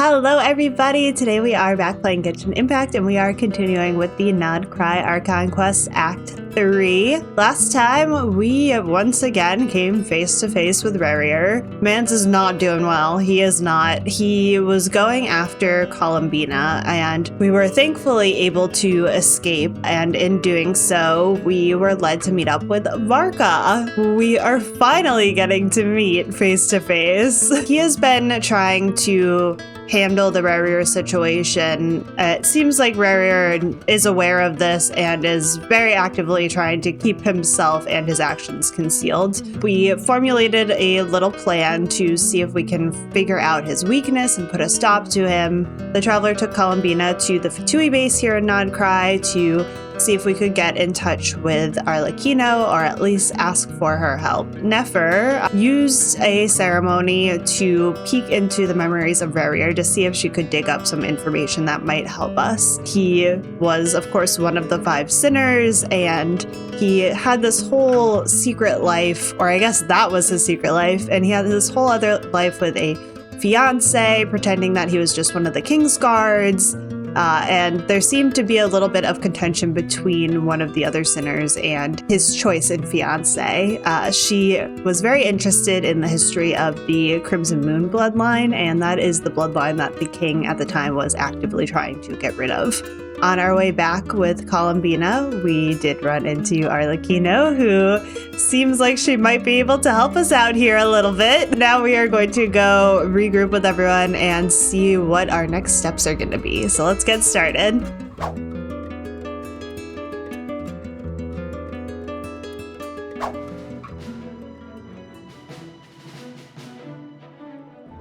Hello everybody! Today we are back playing Genshin Impact and we are continuing with the Krai Archon quest Act 3. Last time we once again came face to face with Rarier. Mans is not doing well. He is not. He was going after Columbina and we were thankfully able to escape, and in doing so we were led to meet up with Varka. We are finally getting to meet face to face. He has been trying to handle the Rarier situation. It seems like Rarier is aware of this and is very actively trying to keep himself and his actions concealed. We formulated a little plan to see if we can figure out his weakness and put a stop to him. The Traveler took Columbina to the Fatui base here in Krai to see if we could get in touch with Arlecchino or at least ask for her help. Nefer used a ceremony to peek into the memories of Rarier to see if she could dig up some information that might help us. He was, of course, one of the 5 sinners, and he had this whole secret life, or I guess that was his secret life, and he had this whole other life with a fiance, pretending that he was just one of the king's guards. And there seemed to be a little bit of contention between one of the other sinners and his choice in fiance. She was very interested in the history of the Crimson Moon bloodline, and that is the bloodline that the king at the time was actively trying to get rid of. On our way back with Columbina, we did run into Arlecchino, who seems like she might be able to help us out here a little bit. Now we are going to go regroup with everyone and see what our next steps are going to be. So let's get started.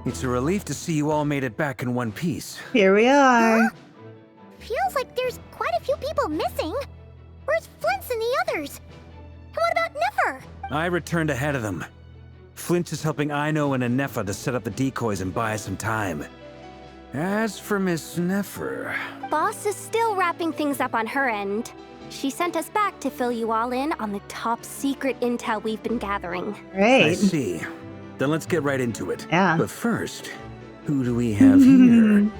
It's a relief to see you all made it back in one piece. Here we are. Huh? Feels like there's quite a few people missing. Where's Flint's and the others? And what about Nefer? I returned ahead of them. Flint is helping Ino and Anefa to set up the decoys and buy some time. As for Miss Nefer... Boss is still wrapping things up on her end. She sent us back to fill you all in on the top secret intel we've been gathering. Great. I see. Then let's get right into it. Yeah. But first, who do we have here?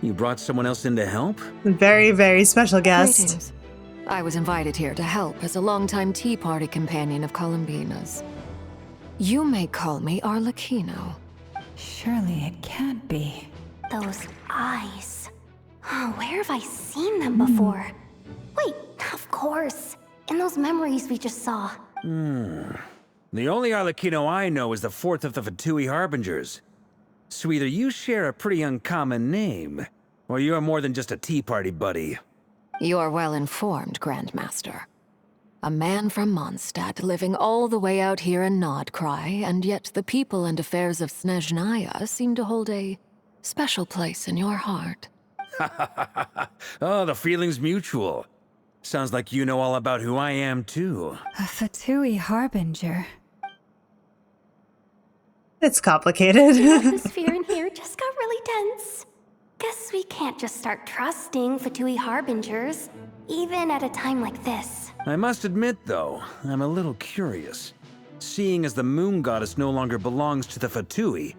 You brought someone else in to help? Very, very special guest. Greetings. I was invited here to help as a longtime Tea Party companion of Columbina's. You may call me Arlecchino. Surely it can't be. Those eyes. Oh, where have I seen them before? Wait, of course. In those memories we just saw. The only Arlecchino I know is the 4th of the Fatui Harbingers. So either you share a pretty uncommon name, or you're more than just a Tea Party buddy. You're well informed, Grandmaster. A man from Mondstadt living all the way out here in Krai, and yet the people and affairs of Snezhnaya seem to hold a special place in your heart. Oh, the feeling's mutual. Sounds like you know all about who I am, too. A Fatui Harbinger. It's complicated. The atmosphere in here just got really tense. Guess we can't just start trusting Fatui Harbingers, even at a time like this. I must admit, though, I'm a little curious. Seeing as the Moon Goddess no longer belongs to the Fatui,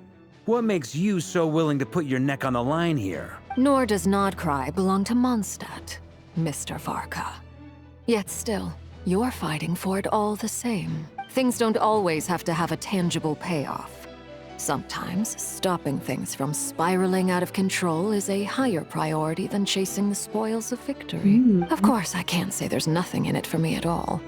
what makes you so willing to put your neck on the line here? Nor does Krai belong to Mondstadt, Mr. Varka. Yet still, you're fighting for it all the same. Things don't always have to have a tangible payoff. Sometimes, stopping things from spiraling out of control is a higher priority than chasing the spoils of victory. Of course, I can't say there's nothing in it for me at all.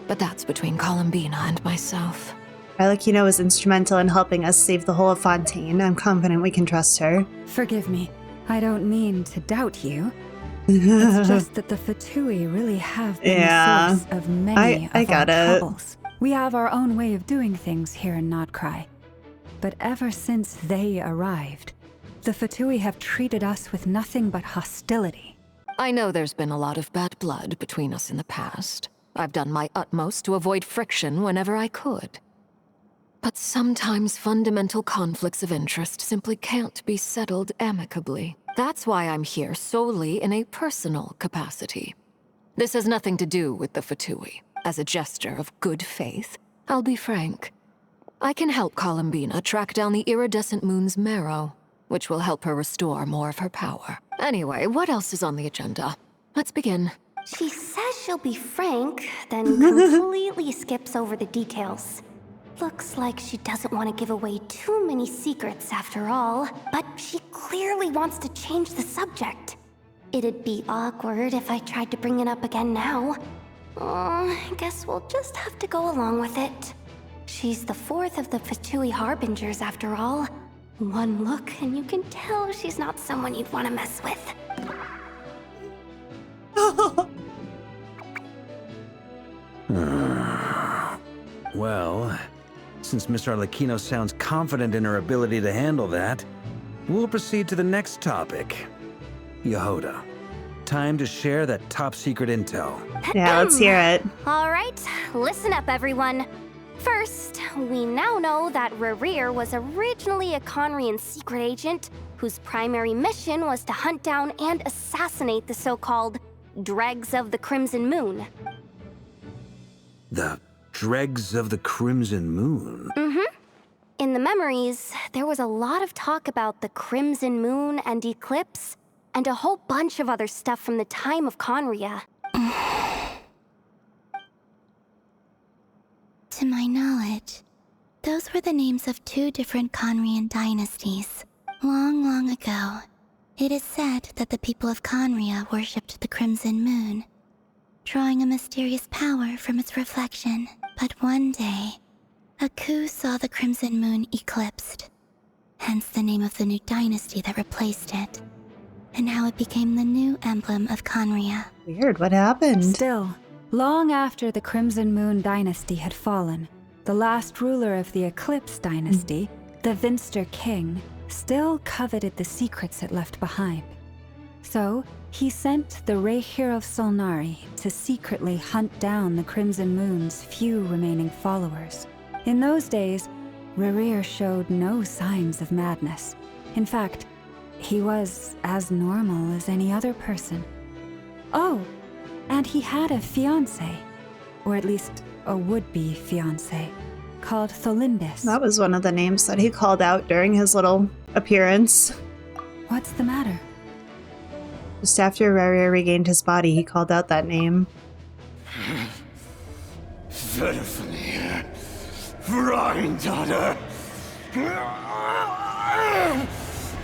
But that's between Columbina and myself. Arlecchino was instrumental in helping us save the whole of Fontaine. I'm confident we can trust her. Forgive me. I don't mean to doubt you. It's just that the Fatui really have been the source of many I of got our it. troubles. We have our own way of doing things here in Krai. But ever since they arrived, the Fatui have treated us with nothing but hostility. I know there's been a lot of bad blood between us in the past. I've done my utmost to avoid friction whenever I could. But sometimes fundamental conflicts of interest simply can't be settled amicably. That's why I'm here solely in a personal capacity. This has nothing to do with the Fatui. As a gesture of good faith, I'll be frank. I can help Columbina track down the iridescent moon's marrow. which will help her restore more of her power. Anyway, what else is on the agenda? Let's begin. She says she'll be frank, then completely skips over the details. Looks like she doesn't want to give away too many secrets after all, but she clearly wants to change the subject. It'd be awkward if I tried to bring it up again now. I guess we'll just have to go along with it. She's the fourth of the Fatui Harbingers after all. One look and you can tell she's not someone you'd want to mess with. Well, since Miss Arlecchino sounds confident in her ability to handle that, we'll proceed to the next topic. Yehoda, time to share that top-secret intel. Yeah, let's hear it. All right, listen up, everyone. First, we now know that Rerir was originally a Conrian secret agent whose primary mission was to hunt down and assassinate the so-called Dregs of the Crimson Moon. The Dregs of the Crimson Moon? In the memories, there was a lot of talk about the Crimson Moon and Eclipse, and a whole bunch of other stuff from the time of Conria. To my knowledge, those were the names of two different Conrian dynasties. Long, long ago, it is said that the people of Conria worshipped the Crimson Moon, drawing a mysterious power from its reflection. But one day, a coup saw the Crimson Moon eclipsed, hence the name of the new dynasty that replaced it, and how it became the new emblem of Conria. Weird, what happened? Still, long after the Crimson Moon dynasty had fallen, the last ruler of the Eclipse dynasty, the Vinster King, still coveted the secrets it left behind. So, he sent the Rehir of Solnari to secretly hunt down the Crimson Moon's few remaining followers. In those days, Rerir showed no signs of madness. In fact, he was as normal as any other person. Oh, and he had a fiancé, or at least a would-be fiancé, called Tholindis. That was one of the names that he called out during his little appearance. What's the matter? Just after Rerir regained his body, he called out that name. Verfnir, Rhindaughter,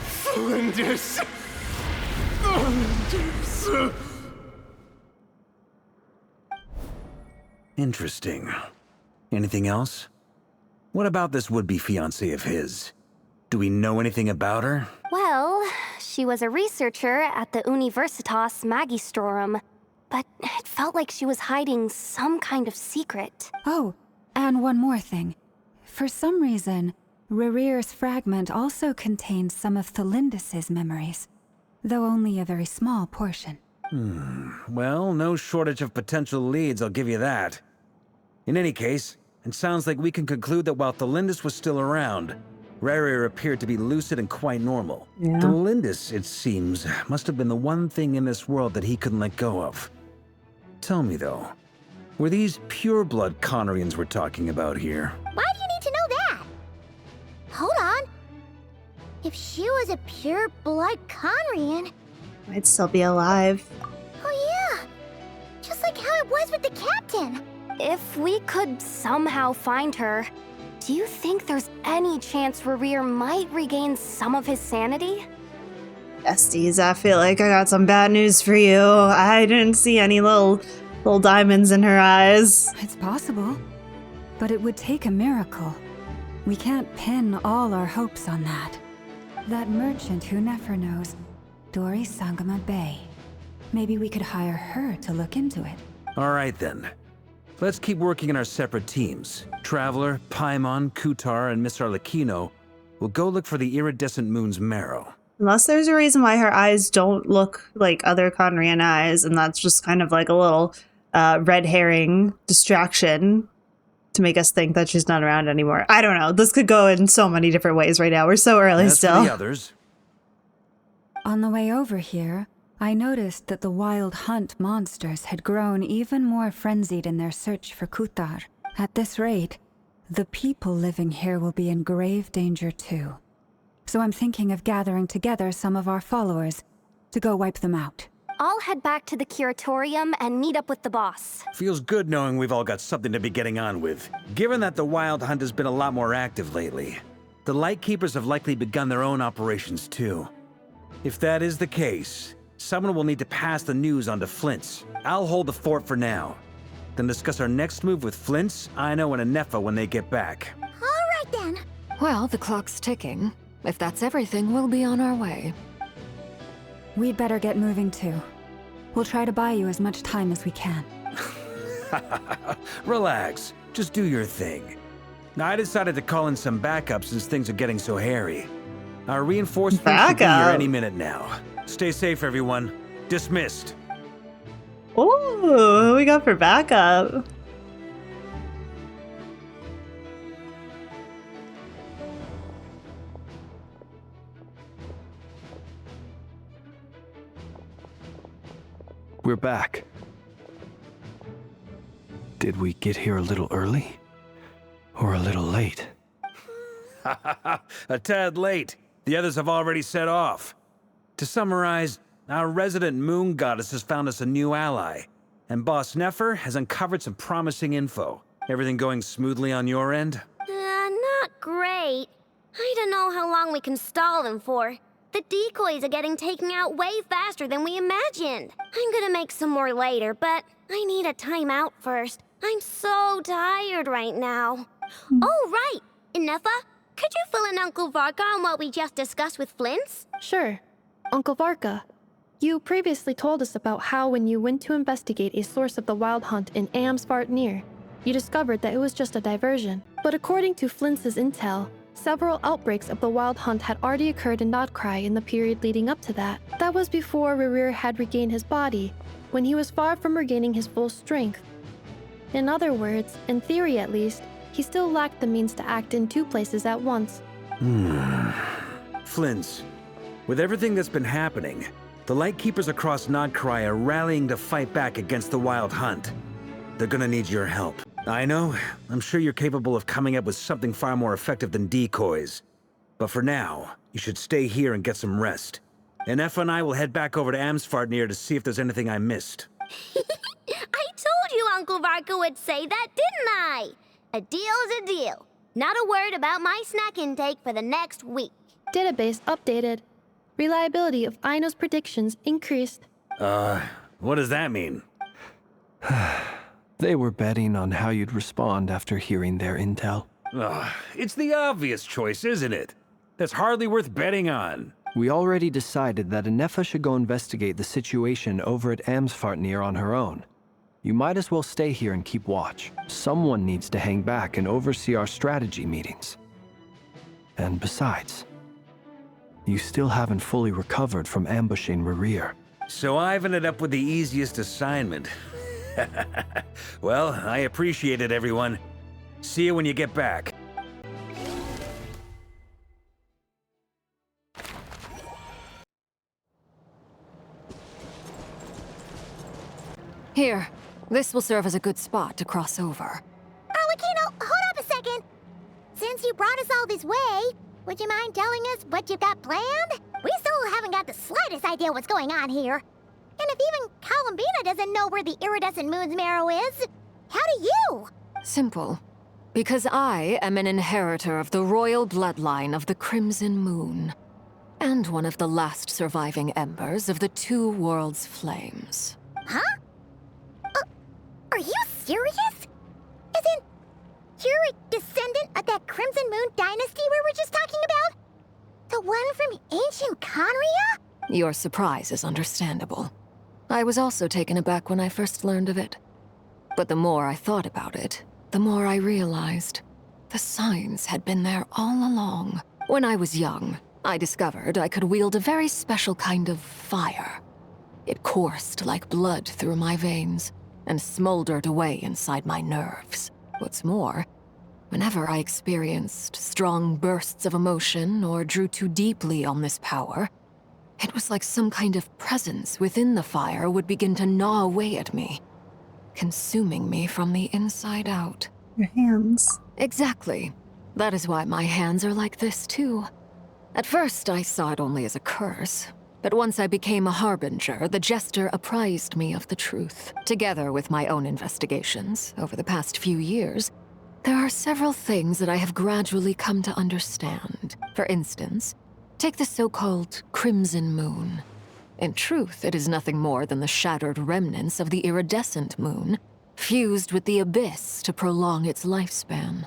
Flinders. Interesting. Anything else? What about this would-be fiancé of his? Do we know anything about her? Well, she was a researcher at the Universitas Magistrorum, but it felt like she was hiding some kind of secret. Oh, and one more thing. For some reason, Rerir's fragment also contained some of Tholindis' memories, though only a very small portion. Well, no shortage of potential leads, I'll give you that. In any case, it sounds like we can conclude that while Tholindis was still around, Rerir appeared to be lucid and quite normal. Yeah. Tholindis, it seems, must have been the one thing in this world that he couldn't let go of. Tell me, though, were these pure-blood Conrians we're talking about here? Why do you need to know that? Hold on. If she was a pure-blood Conrian... Might still be alive. Oh yeah! Just like how it was with the captain! If we could somehow find her, do you think there's any chance Rerir might regain some of his sanity? Besties, I feel like I got some bad news for you. I didn't see any little diamonds in her eyes. It's possible, but it would take a miracle. We can't pin all our hopes on that. That merchant who never knows, Dori Sangama Bay. Maybe we could hire her to look into it. All right, then. Let's keep working in our separate teams. Traveler, Paimon, Kutar, and Miss Arlecchino will go look for the iridescent moon's marrow. Unless there's a reason why her eyes don't look like other Conrian eyes, and that's just kind of like a little red herring distraction to make us think that she's not around anymore. I don't know. This could go in so many different ways right now. We're so early As still. for the others, On the way over here, I noticed that the wild hunt monsters had grown even more frenzied in their search for Kutar. At this rate, the people living here will be in grave danger too. so I'm thinking of gathering together some of our followers to go wipe them out. I'll head back to the curatorium and meet up with the boss. Feels good knowing we've all got something to be getting on with. Given that the Wild Hunt has been a lot more active lately, the Lightkeepers have likely begun their own operations too. If that is the case, someone will need to pass the news on to Flint's. I'll hold the fort for now. Then discuss our next move with Flint's, Ino, and Anefa when they get back. All right then. Well, the clock's ticking. If that's everything, we'll be on our way. We'd better get moving too. We'll try to buy you as much time as we can. Relax. Just do your thing. I decided to call in some backup since things are getting so hairy. Our reinforcements should be here any minute now. Stay safe, everyone. Dismissed. Ooh, who we got for backup? We're back. Did we get here a little early? Or a little late? A tad late. The others have already set off. To summarize, our resident moon goddess has found us a new ally, and Boss Nefer has uncovered some promising info. Everything going smoothly on your end? Not great. I don't know how long we can stall them for. The decoys are getting taken out way faster than we imagined. I'm gonna make some more later, but I need a timeout first. I'm so tired right now. Oh, right! Inefa, could you fill in Uncle Varka on what we just discussed with Flint's? Sure. Uncle Varka, you previously told us about how when you went to investigate a source of the Wild Hunt in Amsvartnir, you discovered that it was just a diversion. But according to Flint's intel, several outbreaks of the Wild Hunt had already occurred in Nodkrai in the period leading up to that. That was before Rerir had regained his body, when he was far from regaining his full strength. In other words, in theory at least, he still lacked the means to act in two places at once. Flint's. With everything that's been happening, the Lightkeepers across Nodkrai are rallying to fight back against the Wild Hunt. They're gonna need your help. I know, I'm sure you're capable of coming up with something far more effective than decoys. But for now, you should stay here and get some rest. And Effa and I will head back over to Amsvartnir to see if there's anything I missed. I told you Uncle Varka would say that, didn't I? A deal is a deal. Not a word about my snack intake for the next week. Database updated. Reliability of Ino's predictions increased. What does that mean? They were betting on how you'd respond after hearing their intel. It's the obvious choice, isn't it? That's hardly worth betting on. We already decided that Anefa should go investigate the situation over at Amsvartnir on her own. You might as well stay here and keep watch. Someone needs to hang back and oversee our strategy meetings. And besides, you still haven't fully recovered from ambushing Rerir. So I've ended up with the easiest assignment. Well, I appreciate it, everyone. See you when you get back. Here, this will serve as a good spot to cross over. Arlecchino, hold up a second. Since you brought us all this way, would you mind telling us what you've got planned? We still haven't got the slightest idea what's going on here. And if even Columbina doesn't know where the iridescent moon's marrow is, how do you? Simple. Because I am an inheritor of the royal bloodline of the Crimson Moon. And one of the last surviving embers of the Two Worlds' flames. Huh? Are you serious? As in, you're a descendant of that Crimson Moon dynasty we were just talking about? The one from ancient Conria? Your surprise is understandable. I was also taken aback when I first learned of it. But the more I thought about it, the more I realized the signs had been there all along. When I was young, I discovered I could wield a very special kind of fire. It coursed like blood through my veins and smoldered away inside my nerves. What's more, whenever I experienced strong bursts of emotion or drew too deeply on this power, it was like some kind of presence within the fire would begin to gnaw away at me, consuming me from the inside out. Your hands. Exactly. That is why my hands are like this, too. At first, I saw it only as a curse. But once I became a harbinger, the jester apprised me of the truth. Together with my own investigations over the past few years, there are several things that I have gradually come to understand. For instance, take the so-called Crimson Moon. In truth, it is nothing more than the shattered remnants of the iridescent moon, fused with the abyss to prolong its lifespan.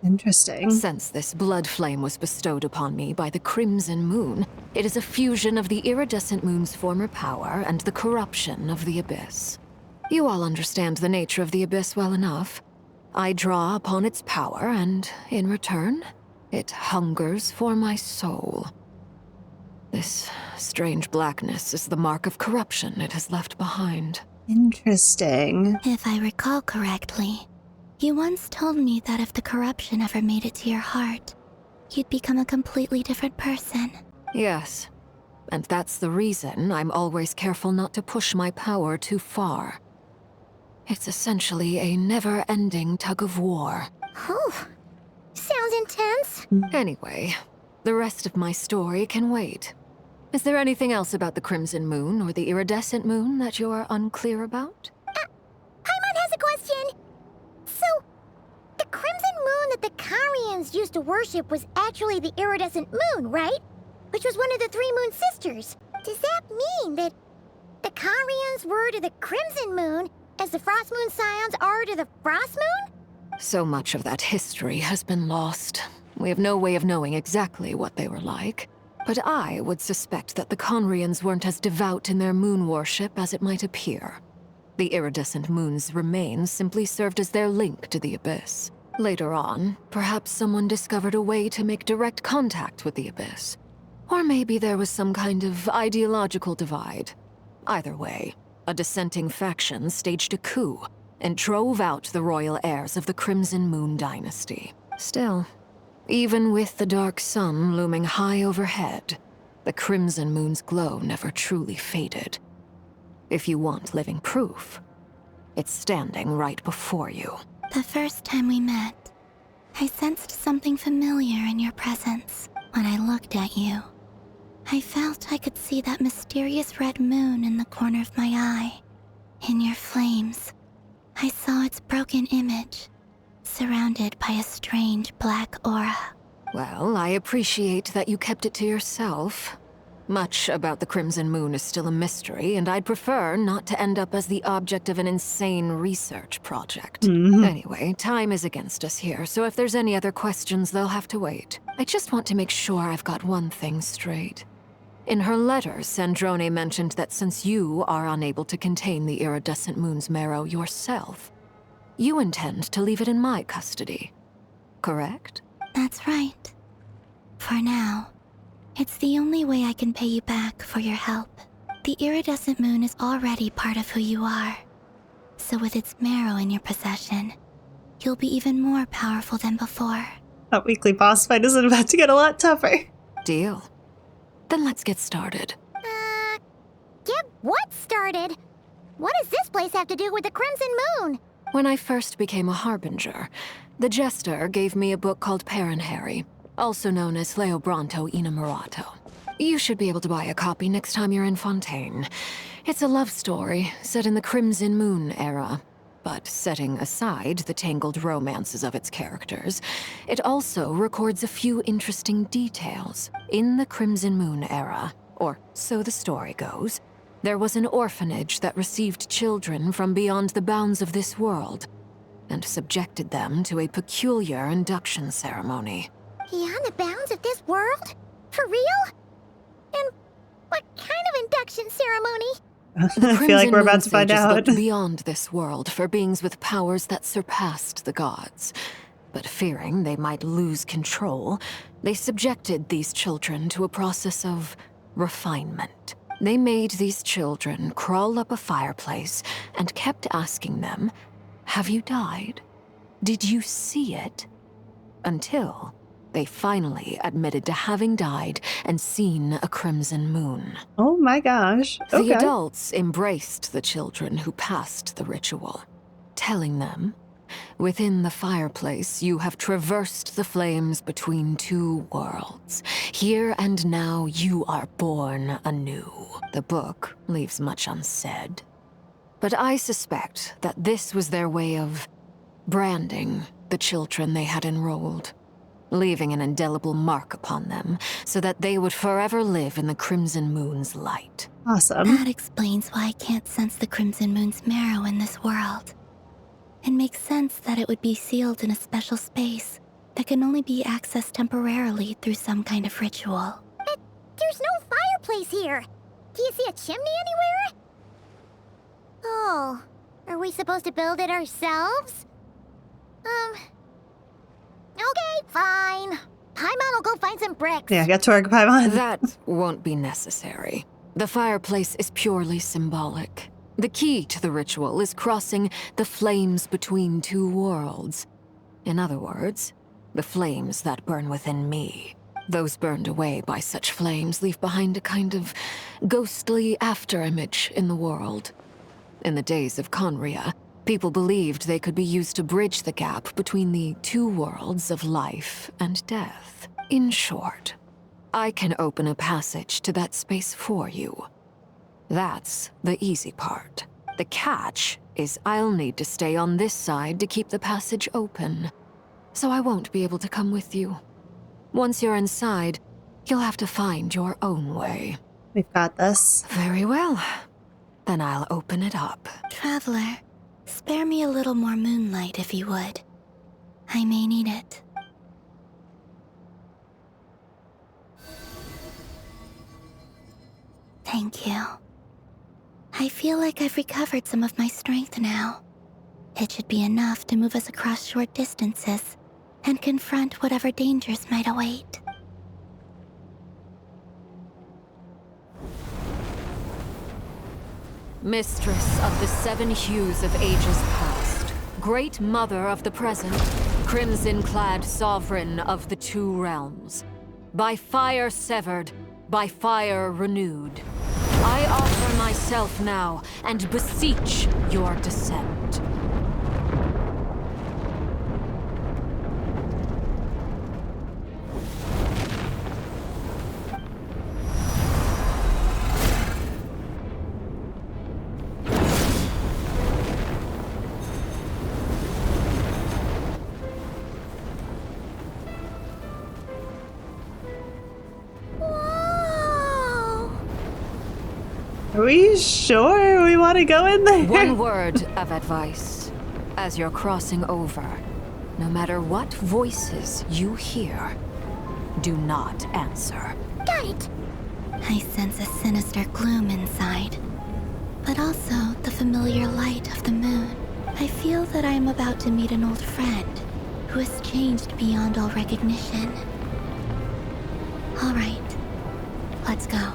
Interesting. Since this blood flame was bestowed upon me by the Crimson Moon, it is a fusion of the iridescent moon's former power and the corruption of the abyss. You all understand the nature of the abyss well enough. I draw upon its power, and in return, it hungers for my soul. This strange blackness is the mark of corruption it has left behind. Interesting. If I recall correctly, you once told me that if the corruption ever made it to your heart, you'd become a completely different person. Yes, and that's the reason I'm always careful not to push my power too far. It's essentially a never-ending tug of war. Oh, sounds intense. Anyway, the rest of my story can wait. Is there anything else about the Crimson Moon or the iridescent moon that you're unclear about? Paimon has a question. So, the crimson moon that the Karians used to worship was actually the iridescent moon, right? Which was one of the three moon sisters. Does that mean that the Karians were to the crimson moon as the frost moon scions are to the frost moon? So much of that history has been lost. We have no way of knowing exactly what they were like. But I would suspect that the Conrians weren't as devout in their moon worship as it might appear. The iridescent moon's remains simply served as their link to the abyss. Later on, perhaps someone discovered a way to make direct contact with the abyss. Or maybe there was some kind of ideological divide. Either way, a dissenting faction staged a coup and drove out the royal heirs of the Crimson Moon dynasty. Still, even with the dark sun looming high overhead, the Crimson Moon's glow never truly faded. If you want living proof, it's standing right before you. The first time we met, I sensed something familiar in your presence. When I looked at you, I felt I could see that mysterious red moon in the corner of my eye. In your flames, I saw its broken image, surrounded by a strange black aura. Well, I appreciate that you kept it to yourself. Much about the Crimson Moon is still a mystery, and I'd prefer not to end up as the object of an insane research project. Anyway, time is against us here, so if there's any other questions, they'll have to wait. I just want to make sure I've got one thing straight. In her letter, Sandrone mentioned that since you are unable to contain the iridescent moon's marrow yourself, you intend to leave it in my custody, correct? That's right. For now. It's the only way I can pay you back for your help. The iridescent moon is already part of who you are. So with its marrow in your possession, you'll be even more powerful than before. That weekly boss fight isn't about to get a lot tougher. Deal. Then let's get started. Get what started? What does this place have to do with the Crimson Moon? When I first became a harbinger, the jester gave me a book called Paranhari, also known as Leobranto Inamorato. You should be able to buy a copy next time you're in Fontaine. It's a love story set in the Crimson Moon era. But setting aside the tangled romances of its characters, it also records a few interesting details. In the Crimson Moon era, or so the story goes, there was an orphanage that received children from beyond the bounds of this world, and subjected them to a peculiar induction ceremony. Beyond the bounds of this world? For real? And what kind of induction ceremony? I feel like we're about to find out. Looked beyond this world for beings with powers that surpassed the gods. But fearing they might lose control, they subjected these children to a process of refinement. They made these children crawl up a fireplace and kept asking them, "Have you died? Did you see it?" Until they finally admitted to having died and seen a crimson moon. Oh my gosh. Okay. The adults embraced the children who passed the ritual, telling them Within the fireplace, you have traversed the flames between two worlds. Here and now, you are born anew. The book leaves much unsaid. But I suspect that this was their way of branding the children they had enrolled, leaving an indelible mark upon them so that they would forever live in the Crimson Moon's light. Awesome. That explains why I can't sense the Crimson Moon's marrow in this world. It makes sense that it would be sealed in a special space that can only be accessed temporarily through some kind of ritual. But there's no fireplace here. Do you see a chimney anywhere? Oh, are we supposed to build it ourselves? Okay, fine. Paimon will go find some bricks. Yeah, get to work, Paimon. That won't be necessary. The fireplace is purely symbolic. The key to the ritual is crossing the flames between two worlds. In other words, the flames that burn within me. Those burned away by such flames leave behind a kind of ghostly afterimage in the world. In the days of Conria, people believed they could be used to bridge the gap between the two worlds of life and death. In short, I can open a passage to that space for you. That's the easy part. The catch is I'll need to stay on this side to keep the passage open, so I won't be able to come with you. Once you're inside, you'll have to find your own way. We've got this. Very well. Then I'll open it up. Traveler, spare me a little more moonlight if you would. I may need it. Thank you. I feel like I've recovered some of my strength now. It should be enough to move us across short distances and confront whatever dangers might await. Mistress of the seven hues of ages past, great mother of the present, crimson-clad sovereign of the two realms, by fire severed, by fire renewed, I offer myself now and beseech your descent. Are we sure we want to go in there? One word of advice. As you're crossing over, no matter what voices you hear, do not answer. Got it. I sense a sinister gloom inside, but also the familiar light of the moon. I feel that I am about to meet an old friend who has changed beyond all recognition. All right, let's go.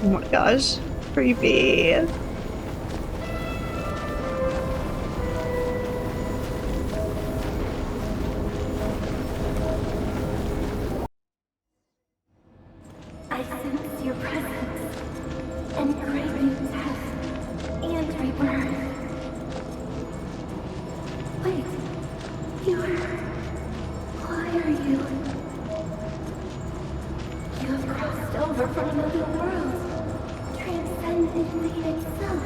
Oh my gosh, creepy. I sense your presence and craving death and rebirth. Wait, why are you? You have crossed over from another world, transcended fate itself.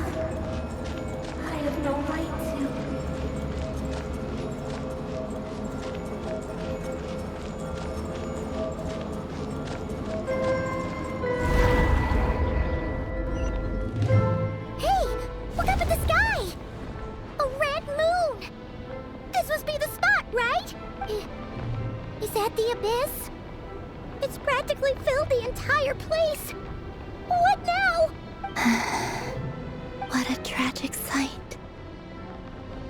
I have no right to. Hey! Look up at the sky! A red moon! This must be the spot, right? Is that the abyss? It's practically filled the entire place! What now? What a tragic sight.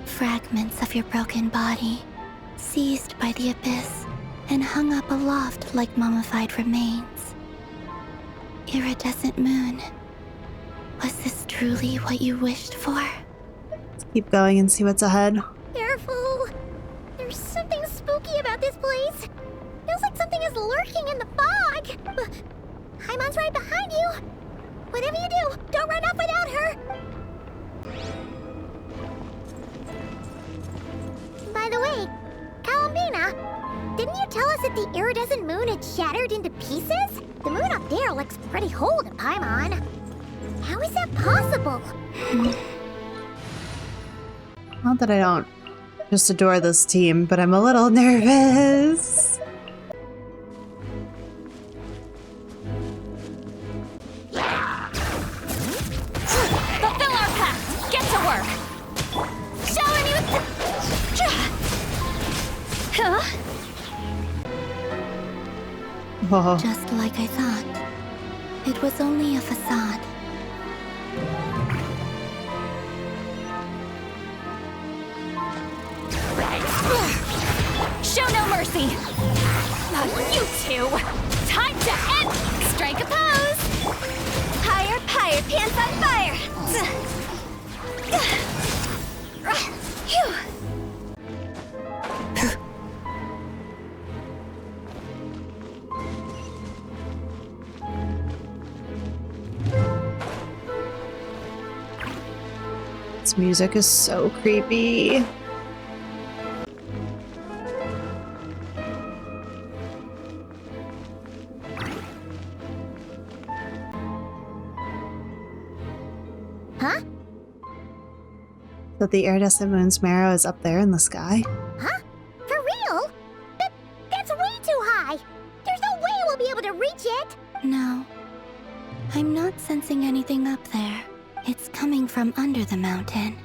Fragments of your broken body, seized by the abyss and hung up aloft like mummified remains. Iridescent moon. Was this truly what you wished for? Let's keep going and see what's ahead. Careful! There's something spooky about this place. Archon's right behind you. Whatever you do, don't run off without her. By the way, Columbina, didn't you tell us that the iridescent moon had shattered into pieces? The moon up there looks pretty whole to Paimon. How is that possible? Not that I don't just adore this team, but I'm a little nervous. Fulfill our pact! Get to work! Shower me with... Huh? Oh. Just like I thought. It was only a facade. Show no mercy! Not you two! Time to end! Strike a pose! Higher, higher, pants on fire! Phew. This music is so creepy. Huh? So the iridescent moon's marrow is up there in the sky? Huh? For real? That's way too high! There's no way we'll be able to reach it! No. I'm not sensing anything up there. It's coming from under the mountain.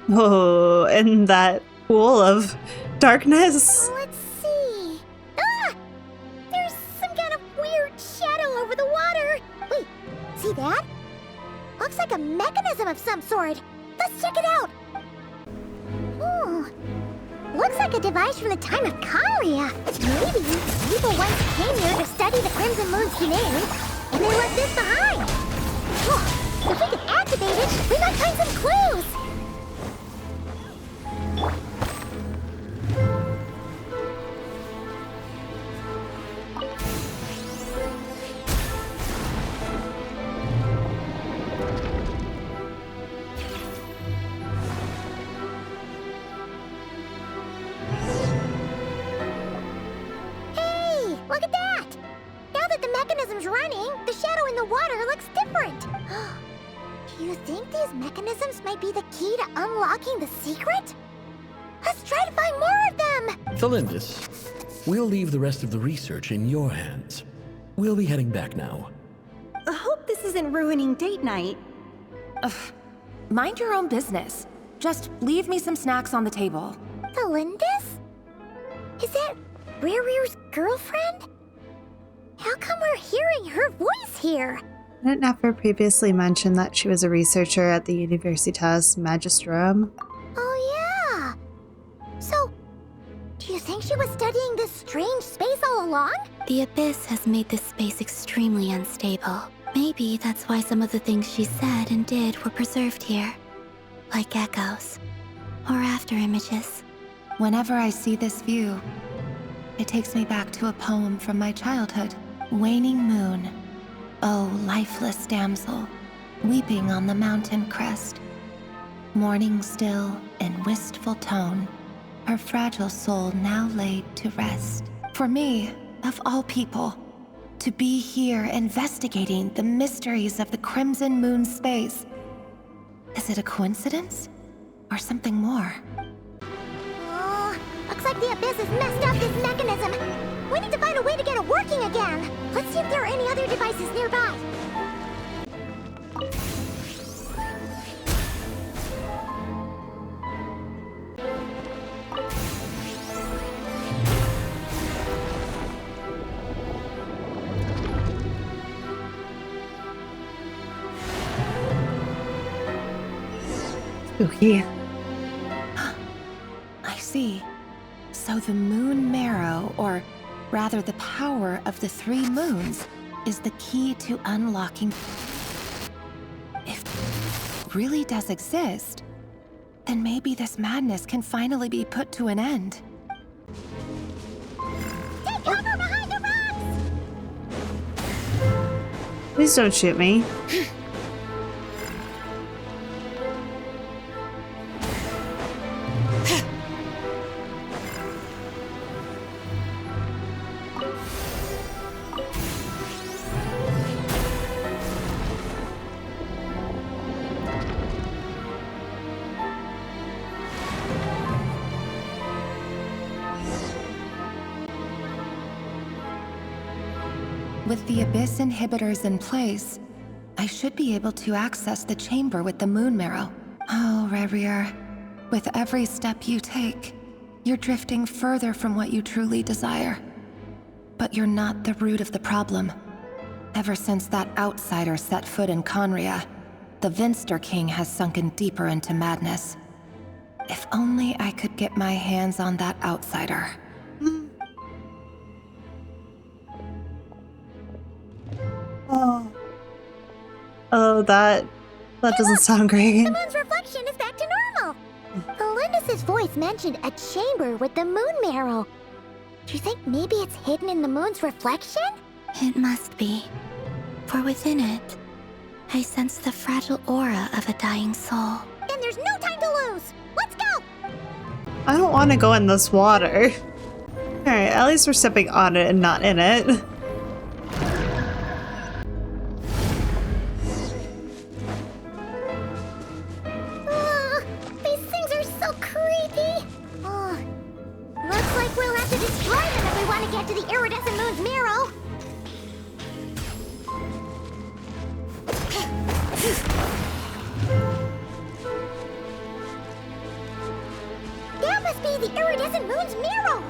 Oh, in that pool of darkness. Let's see. Ah! There's some kind of weird shadow over the water. Wait, see that? Looks like a mechanism of some sort. Let's check it out. Looks like a device from the time of Kalia. Maybe people once came here to study the Crimson Moon's domain, and they left this behind. If we can activate it, we might find some clues. Hey, look at that! Now that the mechanism's running, the shadow in the water looks different. Do you think these mechanisms might be the key to unlocking the secret? Let's try to find more of them! Thalindis, we'll leave the rest of the research in your hands. We'll be heading back now. I hope this isn't ruining date night. Ugh. Mind your own business. Just leave me some snacks on the table. Thalindis? Is that Rear's girlfriend? How come we're hearing her voice here? Didn't Nefer previously mention that she was a researcher at the Universitas Magistrorum? Oh yeah! So, do you think she was studying this strange space all along? The Abyss has made this space extremely unstable. Maybe that's why some of the things she said and did were preserved here. Like echoes. Or after images. Whenever I see this view, it takes me back to a poem from my childhood. Waning moon, oh lifeless damsel, weeping on the mountain crest. Mourning still in wistful tone, her fragile soul now laid to rest. For me, of all people, to be here investigating the mysteries of the Crimson Moon space. Is it a coincidence? Or something more? Looks like the Abyss has messed up this mechanism. We need to find a way to get it working again. Let's see if there are any other devices nearby. Spooky. I see. So the moon marrow, or rather the power of the 3 moons, is the key to unlocking. If it really does exist, then maybe this madness can finally be put to an end. Take cover behind the rocks! Please don't shoot me. With the Abyss inhibitors in place, I should be able to access the chamber with the moon marrow. Oh, Revier, with every step you take, you're drifting further from what you truly desire. But you're not the root of the problem. Ever since that outsider set foot in Conria, the Vinster King has sunken deeper into madness. If only I could get my hands on that outsider. Oh, that doesn't sound great. The moon's reflection is back to normal. Elendis' voice mentioned a chamber with the moon marrow. Do you think maybe it's hidden in the moon's reflection? It must be. For within it, I sense the fragile aura of a dying soul. Then there's no time to lose. Let's go! I don't want to go in this water. Alright, at least we're stepping on it and not in it. These things are so creepy. Looks like we'll have to destroy them if we want to get to the iridescent moon's marrow. That must be the iridescent moon's marrow.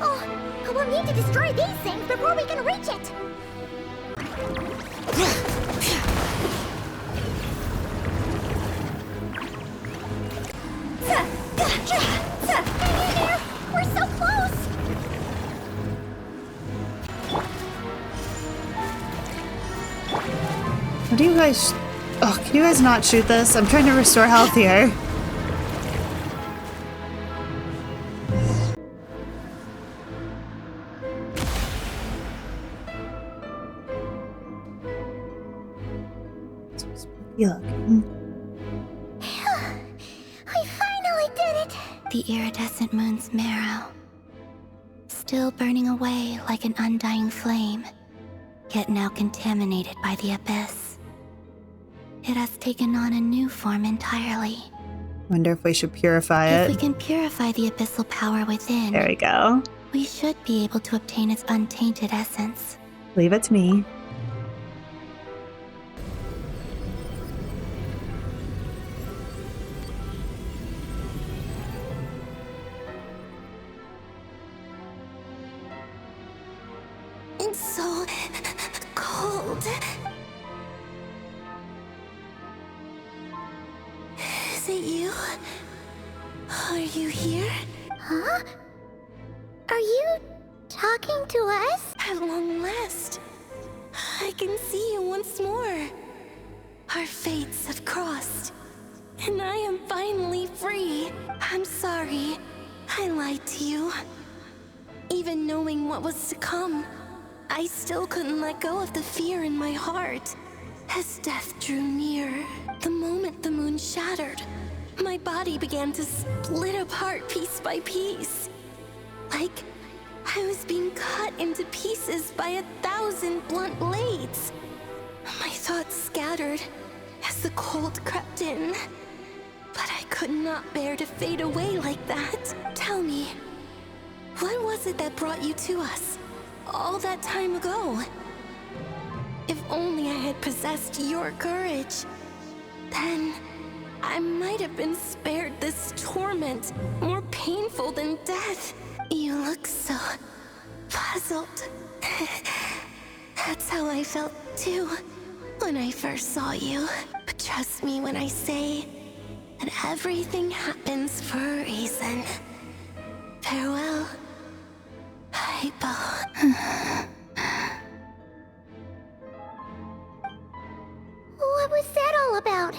Oh, we'll need to destroy these things before we can reach it. Hang in there! We're so close! What do you guys... Oh, can you guys not shoot this? I'm trying to restore health here. Yeah. We finally did it! The iridescent moon's marrow. Still burning away like an undying flame, yet now contaminated by the abyss. It has taken on a new form entirely. Wonder if we should purify it. If we can purify the abyssal power within, There we go. we should be able to obtain its untainted essence. Leave it to me. It's so cold. Is it you? Are you here? Huh? Are you talking to us? At long last, I can see you once more. Our fates have crossed, and I am finally free. I'm sorry, I lied to you. Even knowing what was to come, I still couldn't let go of the fear in my heart. As death drew near, the moment the moon shattered, my body began to split apart piece by piece. Like I was being cut into pieces by 1,000 blunt blades. My thoughts scattered as the cold crept in. But I could not bear to fade away like that. Tell me, what was it that brought you to us all that time ago? If only I had possessed your courage, then I might have been spared this torment, more painful than death. You look so puzzled. That's how I felt too when I first saw you. But trust me when I say that everything happens for a reason. Farewell, Hypo. What was that all about?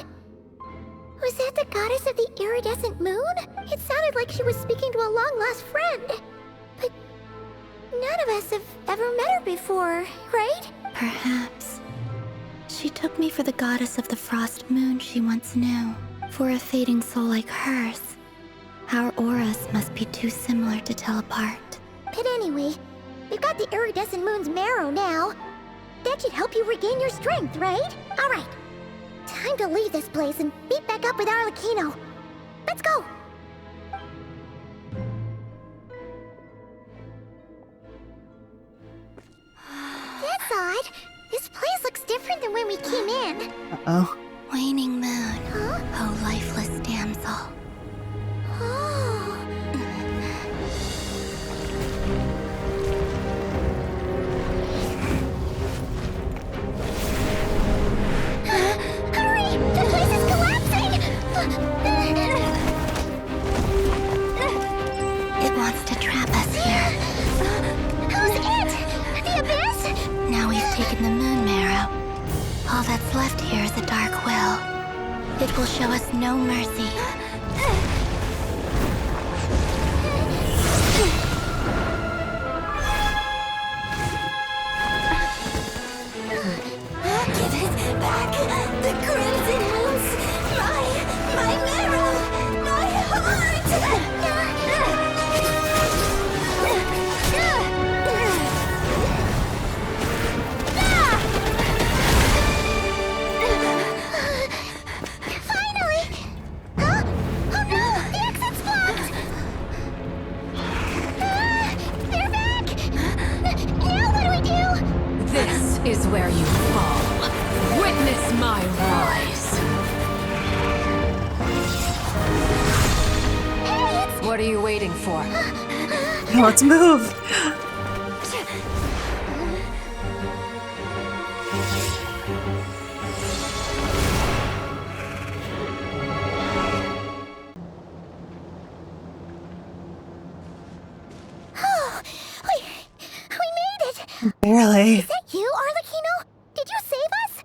Was that the goddess of the iridescent moon? It sounded like she was speaking to a long-lost friend. But none of us have ever met her before, right? Perhaps. She took me for the goddess of the frost moon she once knew. For a fading soul like hers, our auras must be too similar to tell apart. But anyway, we've got the iridescent moon's marrow now. That should help you regain your strength, right? Alright, time to leave this place and meet back up with Arlecchino. Let's go! That's odd. This place looks different than when we came in. Uh-oh. Waning moon, Huh? oh lifeless damsel. Oh. Hurry! The place is collapsing! It wants to trap us here. Who's it? The abyss? Now we've taken the moon marrow. All that's left here is a dark will. It will show us no mercy. Give it back! The crimson moons! My marrow! My heart! Finally! Huh? Oh no! The exit's blocked! They're back! Now what do we do? This is where you fall. Witness my rise. Hey, it's... What are you waiting for? Let's move. Oh, we made it! Barely. Is that you, Arlecchino? Did you save us?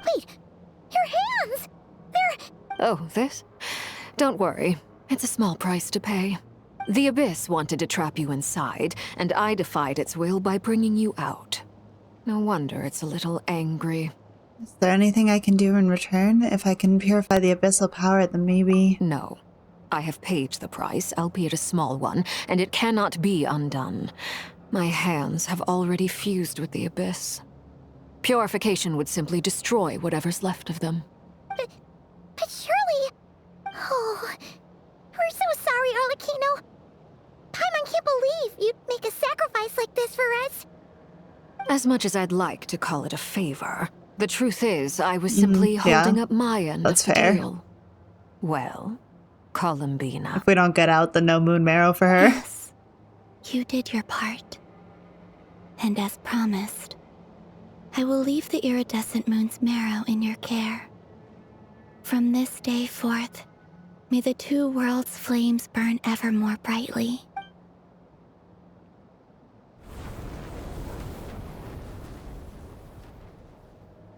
Wait, your hands! They're... Oh, this? Don't worry. It's a small price to pay. The Abyss wanted to trap you inside, and I defied its will by bringing you out. No wonder it's a little angry. Is there anything I can do in return? If I can purify the abyssal power, then maybe... No. I have paid the price, albeit a small one, and it cannot be undone. My hands have already fused with the Abyss. Purification would simply destroy whatever's left of them. But surely... Oh... We're so sorry, Arlecchino. Paimon can't believe you'd make a sacrifice like this for us. As much as I'd like to call it a favor, the truth is I was simply holding up my end That's of the fair. deal. Well, Columbina. If we don't get out the no moon marrow for her. Yes, you did your part. And as promised, I will leave the iridescent moon's marrow in your care. From this day forth, may the two worlds' flames burn ever more brightly.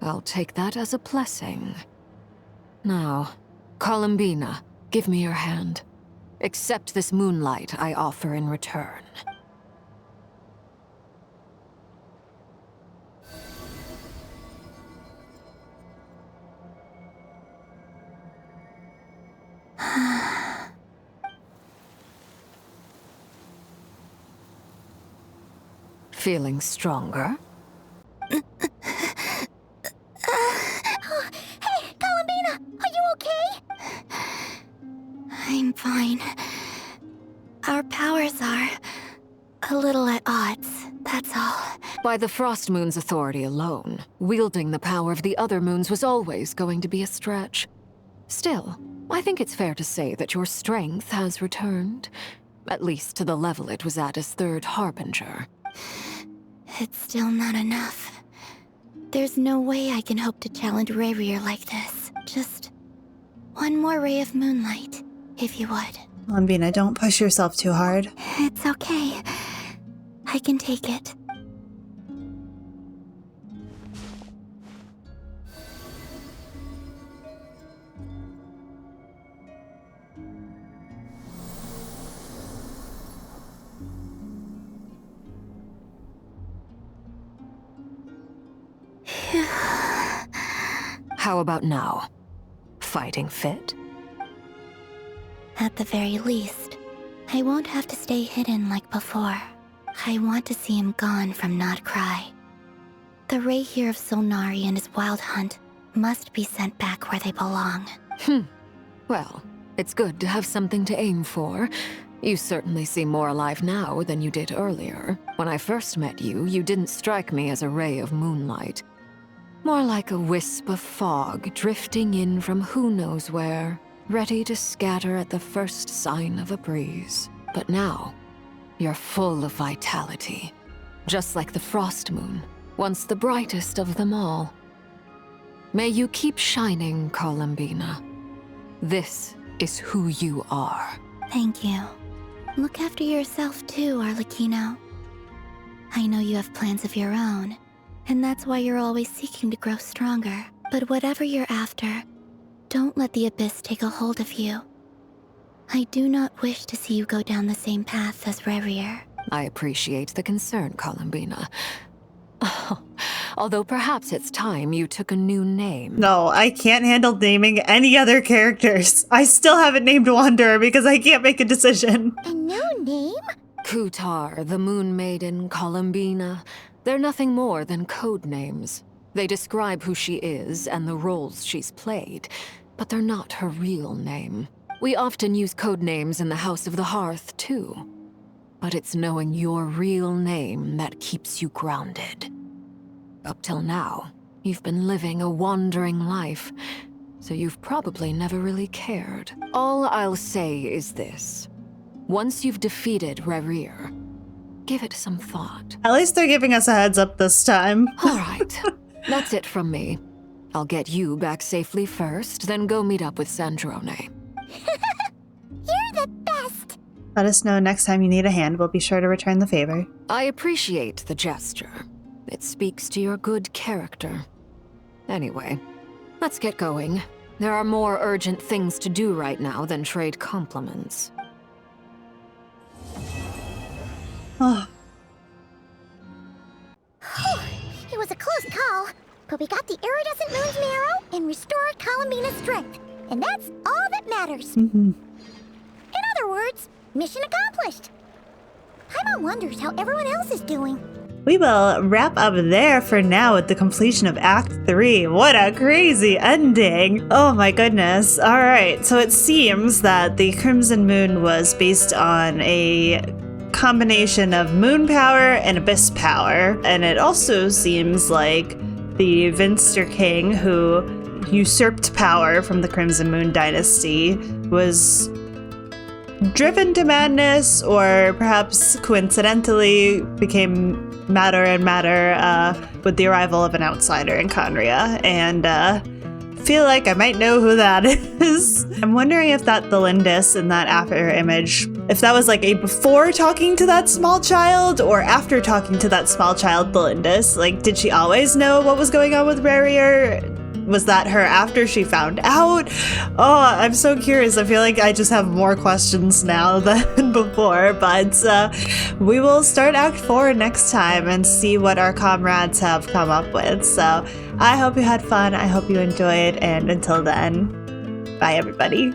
I'll take that as a blessing. Now, Columbina, give me your hand. Accept this moonlight I offer in return. Feeling stronger? Hey, Columbina, are you okay? I'm fine. Our powers are a little at odds, that's all. By the Frost Moon's authority alone, wielding the power of the other moons was always going to be a stretch. Still, I think it's fair to say that your strength has returned, at least to the level it was at as Third Harbinger. It's still not enough. There's no way I can hope to challenge Rayrier like this. Just one more ray of moonlight, if you would. Columbina, don't push yourself too hard. It's okay. I can take it. How about now? Fighting fit? At the very least, I won't have to stay hidden like before. I want to see him gone from Not Krai. The Rayhir of Solnari and his wild hunt must be sent back where they belong. Well, it's good to have something to aim for. You certainly seem more alive now than you did earlier. When I first met you, you didn't strike me as a ray of moonlight. More like a wisp of fog drifting in from who knows where, ready to scatter at the first sign of a breeze. But now, you're full of vitality. Just like the frost moon, once the brightest of them all. May you keep shining, Columbina. This is who you are. Thank you. Look after yourself too, Arlecchino. I know you have plans of your own, and that's why you're always seeking to grow stronger. But whatever you're after, don't let the Abyss take a hold of you. I do not wish to see you go down the same path as Rerir. I appreciate the concern, Columbina. Although perhaps it's time you took a new name. No, I can't handle naming any other characters. I still haven't named Wanderer because I can't make a decision. A new name? Kutar, the Moon Maiden, Columbina. They're nothing more than code names. They describe who she is and the roles she's played, but they're not her real name. We often use code names in the House of the Hearth, too. But it's knowing your real name that keeps you grounded. Up till now, you've been living a wandering life, so you've probably never really cared. All I'll say is this. Once you've defeated Rerir, give it some thought. At least they're giving us a heads up this time. All right, that's it from me. I'll get you back safely first, then go meet up with Sandrone. You're the best! Let us know next time you need a hand. We'll be sure to return the favor. I appreciate the gesture. It speaks to your good character. Anyway, let's get going. There are more urgent things to do right now than trade compliments. Oh. It was a close call, but we got the iridescent moon's marrow and restored Columbina's strength, and that's all that matters. In other words, mission accomplished. Paimon wonders how everyone else is doing. We will wrap up there for now with the completion of Act 3. What a crazy ending! Oh my goodness. Alright, so it seems that the Crimson Moon was based on a combination of moon power and abyss power. And it also seems like the Vinster King, who usurped power from the Crimson Moon dynasty, was driven to madness, or perhaps coincidentally became madder and madder with the arrival of an outsider in Conria, and feel like I might know who that is. I'm wondering if that the Lindis in that after image, if that was like a before talking to that small child or after talking to that small child, the Lindis. Like, did she always know what was going on with Rerir? Was that her after she found out? Oh, I'm so curious. I feel like I just have more questions now than before, but we will start Act 4 next time and see what our comrades have come up with. So I hope you had fun. I hope you enjoyed, and until then, bye everybody.